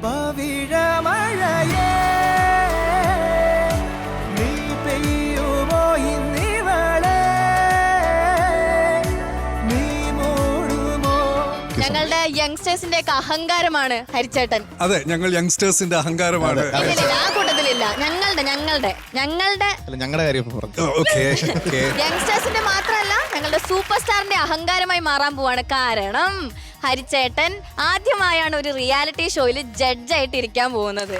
പവിഴമഴയേ നീ പെയ്യുമോ ഇന്നിവളെ നീ മൂടുമോ. ഞങ്ങളുടെ യങ്സ്റ്റേഴ്സിന്റെ ഒക്കെ അഹങ്കാരമാണ് ഹരിച്ചേട്ടൻ. അതെ, ഞങ്ങൾ യങ്സ്റ്റേഴ്സിന്റെ അഹങ്കാരമാണ്. ആ കൂട്ടത്തിലില്ല, ഞങ്ങളുടെ യങ്സ്റ്റേഴ്സിന്റെ മാത്രമല്ല ഞങ്ങളുടെ സൂപ്പർ സ്റ്റാറിന്റെ അഹങ്കാരമായി മാറാൻ പോവാണ്. കാരണം ഹരിച്ചേട്ടൻ ആദ്യമായാണ് ഒരു റിയാലിറ്റി ഷോയിൽ ജഡ്ജായിട്ട് ഇരിക്കാൻ പോകുന്നത്.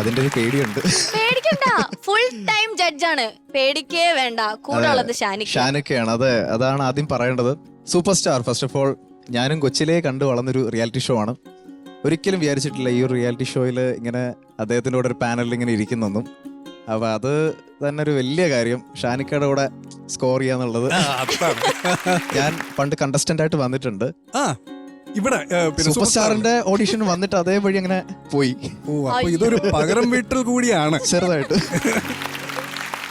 അതിന്റെ ഒരു പേടിയുണ്ട്. പേടിക്കണ്ട, ഫുൾ ടൈം ജഡ്ജാണ്, പേടിക്കേ വേണ്ട. കൂടെ ഉള്ളത് ഷാനിക്കയാണ്. അതാണ് ആദ്യം പറയേണ്ടത്. Super star first of all ഞാനും കൊച്ചിലേ കണ്ടു വളർന്നൊരു റിയാലിറ്റി ഷോ ആണ്. ഒരിക്കലും വിചാരിച്ചിട്ടില്ല ഈ ഒരു റിയാലിറ്റി ഷോയിൽ ഇങ്ങനെ അദ്ദേഹത്തിൻ്റെ കൂടെ ഒരു പാനലിൽ ഇങ്ങനെ ഇരിക്കുന്നെന്നും. അപ്പൊ അത് തന്നെ ഒരു വലിയ കാര്യം, ഷാനിക്കയുടെ കൂടെ സ്കോർ ചെയ്യാന്നുള്ളത്. ഞാൻ പണ്ട് കണ്ടസ്റ്റന്റ് ആയിട്ട് വന്നിട്ടുണ്ട് ഇവിടെ സൂപ്പർ സ്റ്റാറിന്റെ ഓഡിഷൻ വന്നിട്ട് അതേ വഴി അങ്ങനെ പോയി. അപ്പൊ ഇതൊരു പകരം വീട്ടിൽ കൂടിയാണ് ചെറുതായിട്ട്.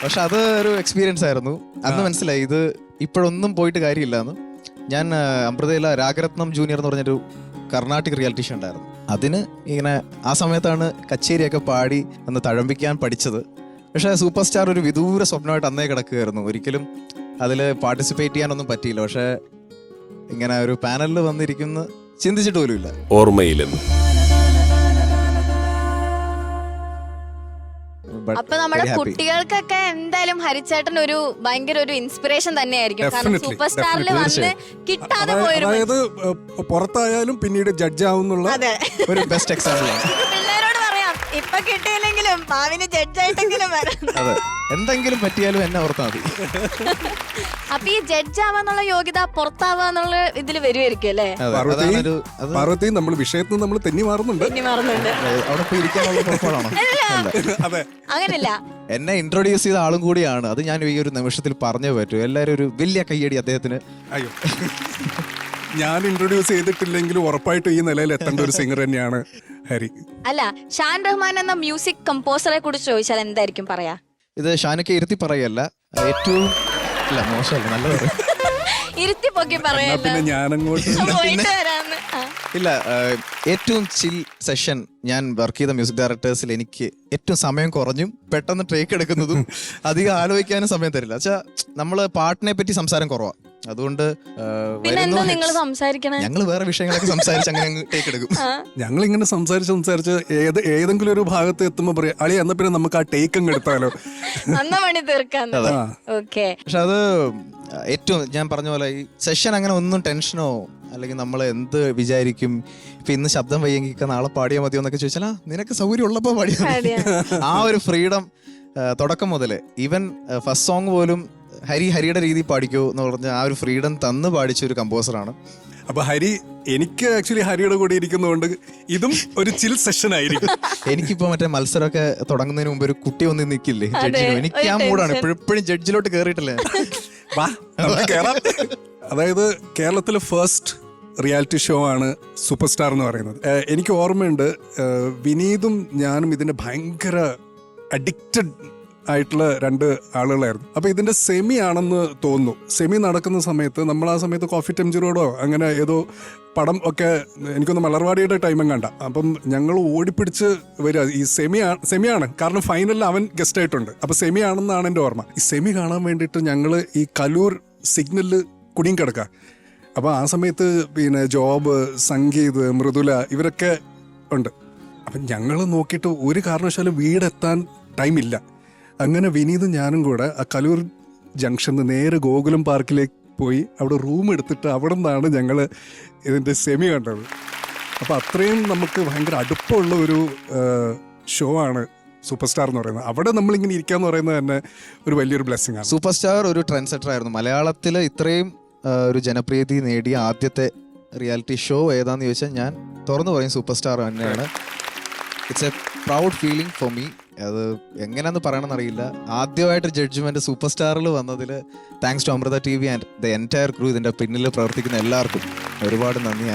പക്ഷെ അത് ഒരു എക്സ്പീരിയൻസ് ആയിരുന്നു. അന്ന് മനസ്സിലായി ഇത് ഇപ്പോഴൊന്നും പോയിട്ട് കാര്യമില്ലാന്ന്. ഞാൻ അമൃതയില രാഗരത്നം ജൂനിയർ എന്ന് പറഞ്ഞൊരു കർണാട്ടിക് റിയാലിറ്റി ഷോ ഉണ്ടായിരുന്നു. അതിന് ഇങ്ങനെ ആ സമയത്താണ് കച്ചേരിയൊക്കെ പാടി അന്ന് തഴമ്പിക്കാൻ പഠിച്ചത്. പക്ഷേ സൂപ്പർ സ്റ്റാർ ഒരു വിദൂര സ്വപ്നമായിട്ട് അന്നേ കിടക്കുകയായിരുന്നു. ഒരിക്കലും അതിൽ പാർട്ടിസിപ്പേറ്റ് ചെയ്യാനൊന്നും പറ്റിയില്ല. പക്ഷേ ഇങ്ങനെ ഒരു പാനലിൽ വന്നിരിക്കുന്ന ചിന്തിച്ചിട്ട് പോലും ഇല്ല. ഓർമ്മയിലും അപ്പൊ നമ്മുടെ കുട്ടികൾക്കൊക്കെ എന്തായാലും ഹരിച്ചേട്ടൻ ഒരു ഭയങ്കര ഒരു ഇൻസ്പിറേഷൻ തന്നെയായിരിക്കും. കാരണം സൂപ്പർ സ്റ്റാറിൽ വന്ന് കിട്ടാതെ പോയൊരു, അതായത് പുറത്തായാലും പിന്നീട് ജഡ്ജ് ആവുന്നുള്ള ഒരു ബെസ്റ്റ് എക്സാമ്പിൾ ആണ്. പിള്ളേരോട് പറയാം, ഇപ്പൊ കിട്ടിയില്ലെങ്കിലും ഭാവിന് ജഡ്ജായിട്ടെങ്കിലും വരാം. അതെ, എന്തെങ്കിലും പറ്റിയാലും എന്നെ ഓർത്താൽ മതി. അപ്പൊ ഈ ജഡ്ജ് ആവാന്നുള്ള യോഗ്യത പുറത്താവാന്നുള്ള ഇതില് വരുമായിരിക്കും അല്ലേ? പാർവതി, നമ്മൾ വിഷയത്തിൽ നമ്മൾ തെന്നി മാറുന്നുണ്ട്. അവിടെ പോയി ഇരിക്കാനുള്ള പുറപ്പാടാണോ? അങ്ങനല്ല, എന്നെ ഇൻട്രൊഡ്യൂസ് ചെയ്ത ആളും കൂടിയാണ്. അത് ഞാൻ ഈ ഒരു നിമിഷത്തിൽ പറഞ്ഞേ പറ്റൂ. എല്ലാരും ഒരു വലിയ കയ്യടി അദ്ദേഹത്തിന്. അയ്യോ, ഞാൻ ഇൻട്രൊഡ്യൂസ് ചെയ്തിട്ടില്ലെങ്കിലും ഉറപ്പായിട്ടും ഈ നിലയിൽ എത്തേണ്ട ഒരു സിംഗർ തന്നെയാണ് ഹരി. അല്ല, ഷാൻ റഹ്മാൻ എന്ന മ്യൂസിക് കമ്പോസറെ കുറിച്ച് ചോദിച്ചാൽ എന്തായിരിക്കും പറയാ? ഇത് ഷാനൊക്കെ ഇരുത്തി പറയല്ല, ഏറ്റവും മോശമല്ല, നല്ലത് ഇരുത്തി പൊക്കി പറയല്ല. പിന്നെ ഞാനങ്ങോട്ട് ഇല്ല, ഏറ്റവും ചിൽ സെഷൻ ഞാൻ വർക്ക് ചെയ്ത മ്യൂസിക് ഡയറക്ടേഴ്സിൽ എനിക്ക് ഏറ്റവും സമയം കുറഞ്ഞും പെട്ടെന്ന് ട്രേക്ക് എടുക്കുന്നതും അധികം ആലോചിക്കാനും സമയം തരില്ല. വെച്ചാ നമ്മള് പാട്ടിനെ പറ്റി സംസാരം കുറവാ. അതുകൊണ്ട് ഞങ്ങൾ വേറെ വിഷയങ്ങളൊക്കെ സംസാരിച്ച് അങ്ങനെ ടേക്ക് എടുക്കും. ഞങ്ങൾ ഇങ്ങനെ സംസാരിച്ച് ഏതെങ്കിലും ഒരു ഭാഗത്ത് എത്തുമ്പോ പറയാം, അളി എന്നാ പിന്നെ നമുക്ക് ആ ടേക്ക് അങ്ങ് എടുത്താലോ, പക്ഷെ അത് ഏറ്റവും ഞാൻ പറഞ്ഞ പോലെ ഈ സെഷൻ അങ്ങനെ ഒന്നും ടെൻഷനോ അല്ലെങ്കിൽ നമ്മൾ എന്ത് വിചാരിക്കും, ഇപ്പൊ ഇന്ന് ശബ്ദം വയ്യെങ്കിൽ നാളെ പാടിയാൽ മതിയോ എന്നൊക്കെ ചോദിച്ചാൽ നിനക്ക് സൗകര്യം ഉള്ളപ്പോ പാടിയാ ആ ഒരു ഫ്രീഡം തുടക്കം മുതലേ. ഈവൻ ഫസ്റ്റ് സോങ് പോലും ഹരിയുടെ രീതി പാടിക്കോ എന്ന് പറഞ്ഞ ആ ഒരു ഫ്രീഡം തന്ന് പാടിച്ച ഒരു കമ്പോസറാണ്. അപ്പൊ ഹരി, എനിക്ക് ആക്ച്വലി ഹരിയുടെ കൂടെ ഇരിക്കുന്നതുകൊണ്ട് ഇതും ഒരു ചിൽ സെഷൻ ആയിരിക്കും. എനിക്കിപ്പോ മറ്റേ മത്സരമൊക്കെ തുടങ്ങുന്നതിന് മുമ്പ് ഒരു കുട്ടി വന്ന് നിൽക്കില്ലേ ജഡ്ജിന്, എനിക്ക് ആ മൂടാണ്. എപ്പോഴും ജഡ്ജിലോട്ട് കേറിയിട്ടില്ലേ. അതായത് കേരളത്തിലെ ഫസ്റ്റ് റിയാലിറ്റി ഷോ ആണ് സൂപ്പർ സ്റ്റാർ എന്ന് പറയുന്നത്. എനിക്ക് ഓർമ്മയുണ്ട്, വിനീതും ഞാനും ഇതിന്റെ ഭയങ്കര അഡിക്റ്റഡ് ആയിട്ടുള്ള രണ്ട് ആളുകളായിരുന്നു. അപ്പൊ ഇതിന്റെ സെമി ആണെന്ന് തോന്നുന്നു. സെമി നടക്കുന്ന സമയത്ത് നമ്മൾ ആ സമയത്ത് കോഫി ടെംജിറോടോ അങ്ങനെ ഏതോ പടം ഒക്കെ എനിക്കൊന്ന് മലർവാടിയുടെ ടൈമും കണ്ട. അപ്പം ഞങ്ങൾ ഓടിപ്പിടിച്ച് വരിക, ഈ സെമിയാണ് കാരണം ഫൈനലിൽ അവൻ ഗസ്റ്റ് ആയിട്ടുണ്ട്. അപ്പൊ സെമി ആണെന്നാണ് എൻ്റെ ഓർമ്മ. ഈ സെമി കാണാൻ വേണ്ടിയിട്ട് ഞങ്ങൾ ഈ കലൂർ സിഗ്നലിൽ കുടുങ്ങി കിടക്കുക. അപ്പൊ ആ സമയത്ത് പിന്നെ ജോബ്, സംഗീത്, മൃദുല ഇവരൊക്കെ ഉണ്ട്. അപ്പം ഞങ്ങൾ നോക്കിയിട്ട് ഒരു കാരണവശാലും വീടെത്താൻ ടൈമില്ല. അങ്ങനെ വിനീതും ഞാനും കൂടെ ആ കലൂർ ജംഗ്ഷനിൽ നേരെ ഗോകുലം പാർക്കിലേക്ക് പോയി അവിടെ റൂം എടുത്തിട്ട് അവിടെ നിന്നാണ് ഞങ്ങൾ ഇതിൻ്റെ സെമി കണ്ടത്. അപ്പോൾ അത്രയും നമുക്ക് ഭയങ്കര അടുപ്പമുള്ള ഒരു ഷോ ആണ് സൂപ്പർ സ്റ്റാർ എന്ന് പറയുന്നത്. അവിടെ നമ്മളിങ്ങനെ ഇരിക്കാന്ന് പറയുന്നത് തന്നെ ഒരു വലിയൊരു ബ്ലെസ്സിങ് ആണ്. സൂപ്പർ സ്റ്റാർ ഒരു ട്രെൻഡ് സെറ്റർ ആയിരുന്നു. മലയാളത്തിൽ ഇത്രയും ഒരു ജനപ്രീതി നേടിയ ആദ്യത്തെ റിയാലിറ്റി ഷോ ഏതാന്ന് ചോദിച്ചാൽ ഞാൻ തുറന്നു പറയും സൂപ്പർ സ്റ്റാർ തന്നെയാണ്. It's a proud feeling for me. അത് എങ്ങനെയാന്ന് പറയണമെന്ന് അറിയില്ല. ആദ്യമായിട്ട് ജഡ്ജ്മെന്റ് സൂപ്പർ സ്റ്റാറിൽ വന്നതിൽ thanks to Amrita TV and the entire crew. ഇതിന്റെ പിന്നിൽ പ്രവർത്തിക്കുന്ന എല്ലാവർക്കും ഒരുപാട് നന്ദി.